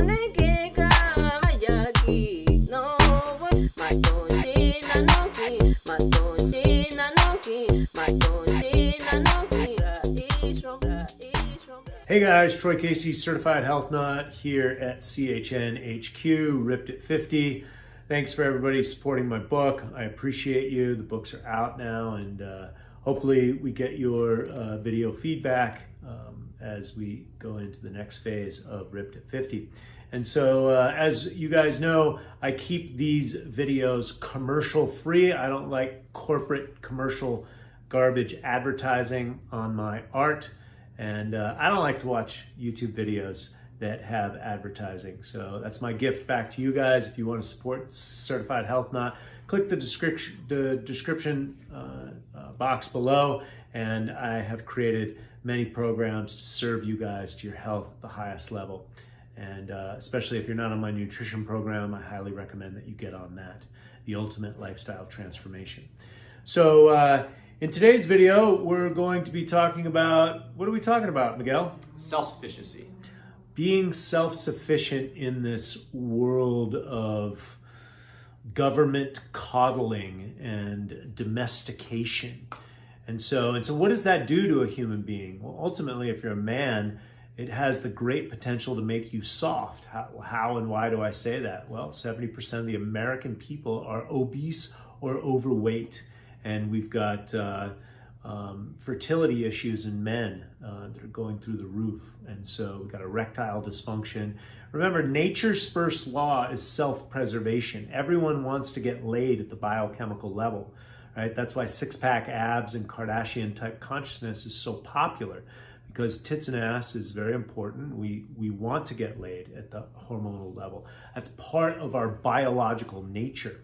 Hey guys, Troy Casey, Certified Health Nut here at CHN HQ, Ripped at 50. Thanks for everybody supporting my book. I appreciate you. The books are out now, and hopefully we get your video feedback as we go into the next phase of Ripped at 50. And so as you guys know, I keep these videos commercial free. I don't like corporate commercial garbage advertising on my art. And I don't like to watch YouTube videos that have advertising. So that's my gift back to you guys. If you want to support Certified Health Nut, click the description box below. And I have created many programs to serve you guys to your health at the highest level. And especially if you're not on my nutrition program, I highly recommend that you get on that, the ultimate lifestyle transformation. So, in today's video, we're going to be talking about, what are we talking about, Miguel? Self-sufficiency. Being self-sufficient in this world of government coddling and domestication. And so what does that do to a human being? Well, ultimately, if you're a man, it has the great potential to make you soft. How and why do I say that? Well, 70% of the American people are obese or overweight. And we've got fertility issues in men that are going through the roof. And so we've got erectile dysfunction. Remember, nature's first law is self-preservation. Everyone wants to get laid at the biochemical level, right? That's why six-pack abs and Kardashian-type consciousness is so popular, because tits and ass is very important. We want to get laid at the hormonal level. That's part of our biological nature.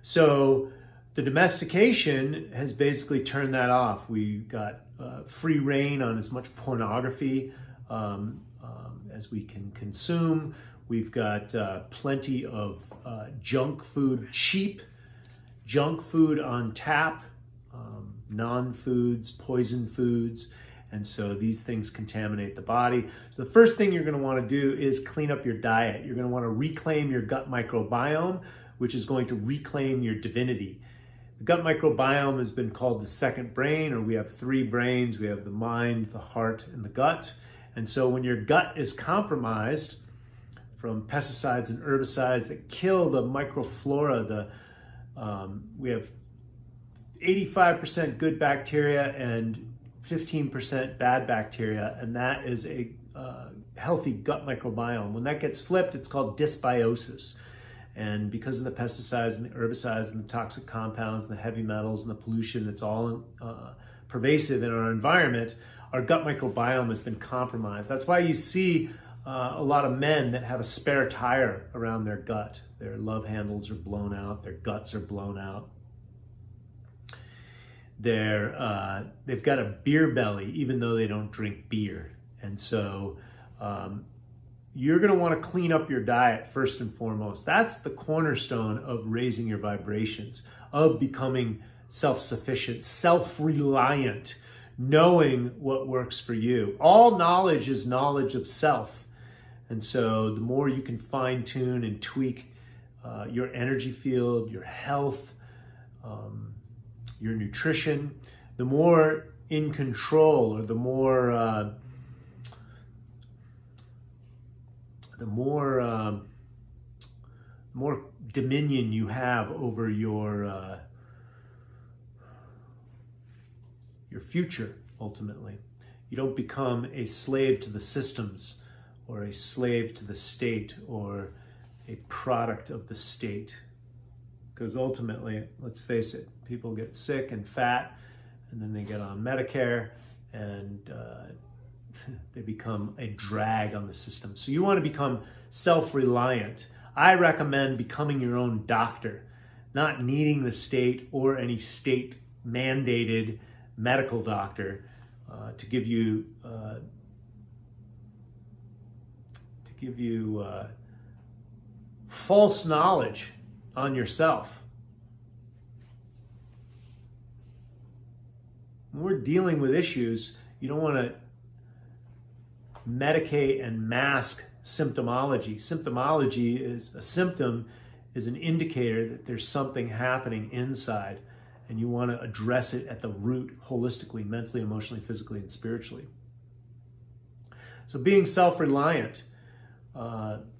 So the domestication has basically turned that off. We got free reign on as much pornography as we can consume. We've got plenty of junk food, cheap junk food on tap, non-foods, poison foods. And so these things contaminate the body. So the first thing you're gonna wanna do is clean up your diet. You're gonna wanna reclaim your gut microbiome, which is going to reclaim your divinity. The gut microbiome has been called the second brain, or we have three brains. We have the mind, the heart, and the gut. And so when your gut is compromised from pesticides and herbicides that kill the microflora, we have 85% good bacteria and 15% bad bacteria, and that is a healthy gut microbiome. When that gets flipped, it's called dysbiosis. And because of the pesticides and the herbicides and the toxic compounds and the heavy metals and the pollution that's all pervasive in our environment, our gut microbiome has been compromised. That's why you see a lot of men that have a spare tire around their gut. Their love handles are blown out, their guts are blown out. They've got a beer belly, even though they don't drink beer. And so you're going to want to clean up your diet first and foremost. That's the cornerstone of raising your vibrations, of becoming self-sufficient, self-reliant, knowing what works for you. All knowledge is knowledge of self. And so the more you can fine-tune and tweak your energy field, your health, your nutrition, the more in control, or the more dominion you have over your future, ultimately. You don't become a slave to the systems, or a slave to the state, or a product of the state. Because ultimately, let's face it, people get sick and fat, and then they get on Medicare, and they become a drag on the system. So you want to become self-reliant. I recommend becoming your own doctor, not needing the state or any state-mandated medical doctor to give you false knowledge on yourself. When we're dealing with issues, you don't want to medicate and mask symptomology. Symptomology is a symptom, is an indicator that there's something happening inside, and you want to address it at the root holistically, mentally, emotionally, physically, and spiritually. So being self-reliant,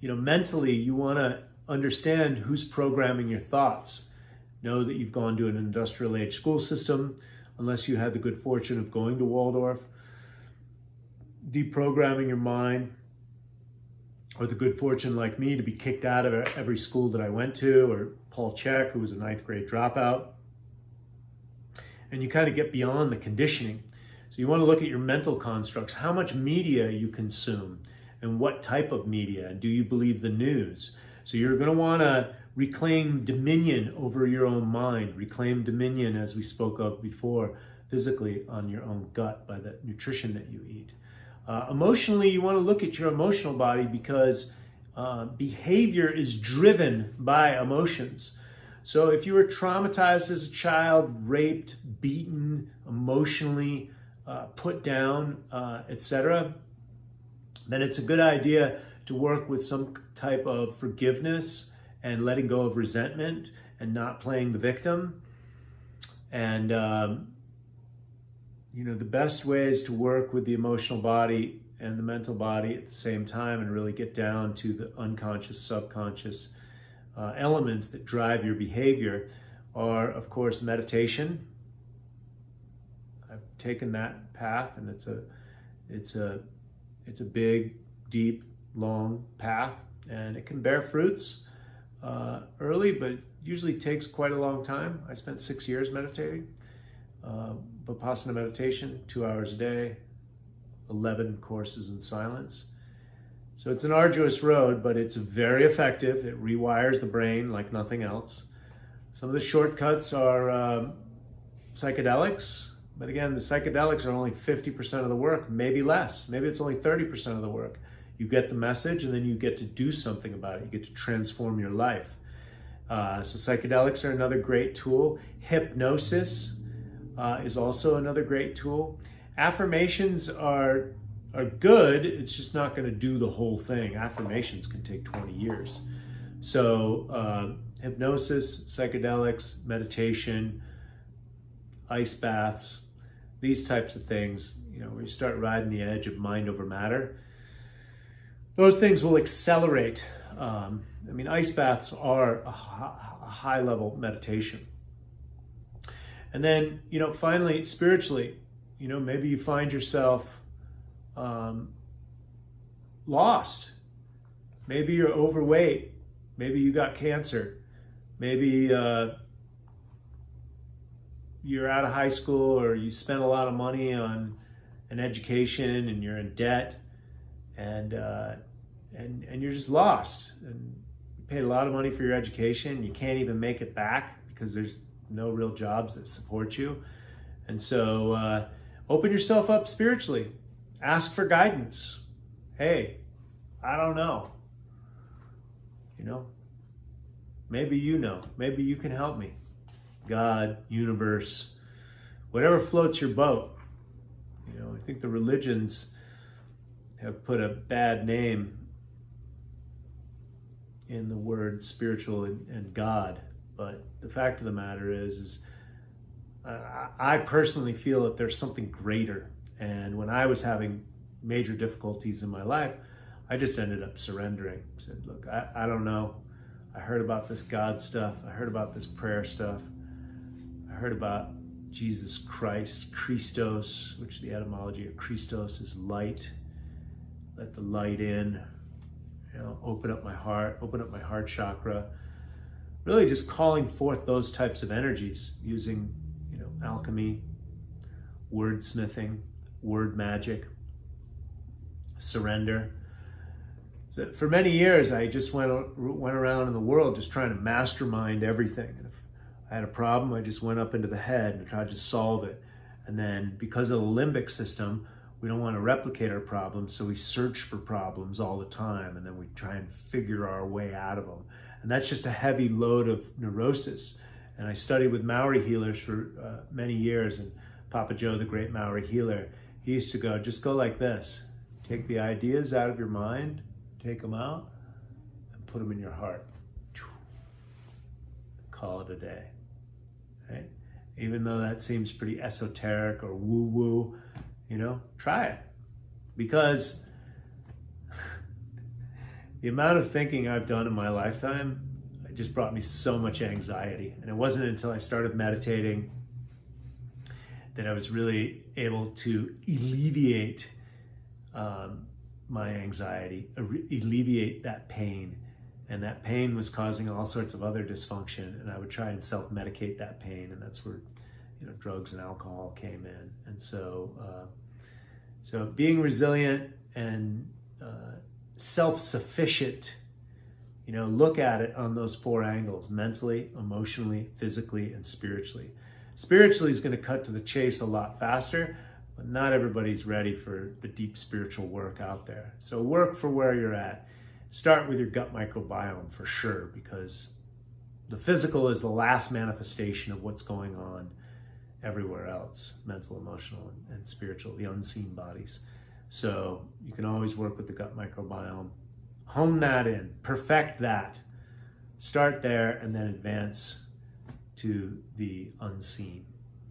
mentally, you want to understand who's programming your thoughts. Know that you've gone to an industrial age school system, unless you had the good fortune of going to Waldorf. Deprogramming your mind, or the good fortune like me to be kicked out of every school that I went to, or Paul Chek, who was a 9th grade dropout. And you kind of get beyond the conditioning. So you want to look at your mental constructs, how much media you consume, and what type of media, and do you believe the news? So you're going to want to reclaim dominion over your own mind, reclaim dominion, as we spoke of before, physically on your own gut by the nutrition that you eat. Emotionally, you want to look at your emotional body, because behavior is driven by emotions. So if you were traumatized as a child, raped, beaten, emotionally put down, etc., then it's a good idea to work with some type of forgiveness and letting go of resentment and not playing the victim. And the best ways to work with the emotional body and the mental body at the same time and really get down to the unconscious, subconscious elements that drive your behavior are, of course, meditation. I've taken that path, and it's a big, deep, long path, and it can bear fruits early, but it usually takes quite a long time. I spent 6 years meditating. Vipassana meditation, 2 hours a day, 11 courses in silence. So it's an arduous road, but it's very effective. It rewires the brain like nothing else. Some of the shortcuts are psychedelics, but again, the psychedelics are only 50% of the work, maybe less. Maybe it's only 30% of the work. You get the message, and then you get to do something about it. You get to transform your life. So psychedelics are another great tool. Hypnosis is also another great tool. Affirmations are good. It's just not going to do the whole thing. Affirmations can take 20 years. So hypnosis, psychedelics, meditation, ice baths, these types of things, where you start riding the edge of mind over matter, those things will accelerate. Ice baths are a high level meditation. And then, finally, spiritually, maybe you find yourself lost. Maybe you're overweight. Maybe you got cancer. Maybe you're out of high school, or you spent a lot of money on an education and you're in debt, and you're just lost. And you paid a lot of money for your education. You can't even make it back because there's no real jobs that support you. And so open yourself up spiritually. Ask for guidance. Hey, I don't know. Maybe maybe you can help me. God, universe, whatever floats your boat. I think the religions have put a bad name in the word spiritual and God. But the fact of the matter is I personally feel that there's something greater. And when I was having major difficulties in my life, I just ended up surrendering. I said, look, I don't know. I heard about this God stuff. I heard about this prayer stuff. I heard about Jesus Christ, Christos, which the etymology of Christos is light. Let the light in. Open up my heart chakra. Really just calling forth those types of energies using, alchemy, wordsmithing, word magic, surrender. So for many years, I just went around in the world just trying to mastermind everything. And if I had a problem, I just went up into the head and tried to solve it. And then because of the limbic system, we don't want to replicate our problems, so we search for problems all the time, and then we try and figure our way out of them. And that's just a heavy load of neurosis. And I studied with Maori healers for many years, and Papa Joe, the great Maori healer, he used to go, just go like this. Take the ideas out of your mind, take them out, and put them in your heart. Call it a day. Right? Even though that seems pretty esoteric or woo-woo, try it. Because the amount of thinking I've done in my lifetime, it just brought me so much anxiety. And it wasn't until I started meditating that I was really able to alleviate my anxiety, alleviate that pain. And that pain was causing all sorts of other dysfunction. And I would try and self-medicate that pain. And that's where, drugs and alcohol came in. And so being resilient and self-sufficient, look at it on those 4 angles: mentally, emotionally, physically, and spiritually. Spiritually is going to cut to the chase a lot faster, but not everybody's ready for the deep spiritual work out there. So work for where you're at. Start with your gut microbiome for sure, because the physical is the last manifestation of what's going on everywhere else: mental, emotional, and spiritual, the unseen bodies. So you can always work with the gut microbiome. Hone that in, perfect that. Start there and then advance to the unseen.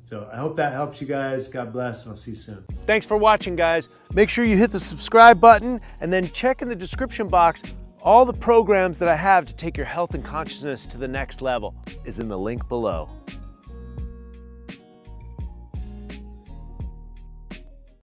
So I hope that helps you guys. God bless, and I'll see you soon. Thanks for watching, guys. Make sure you hit the subscribe button and then check in the description box. All the programs that I have to take your health and consciousness to the next level is in the link below.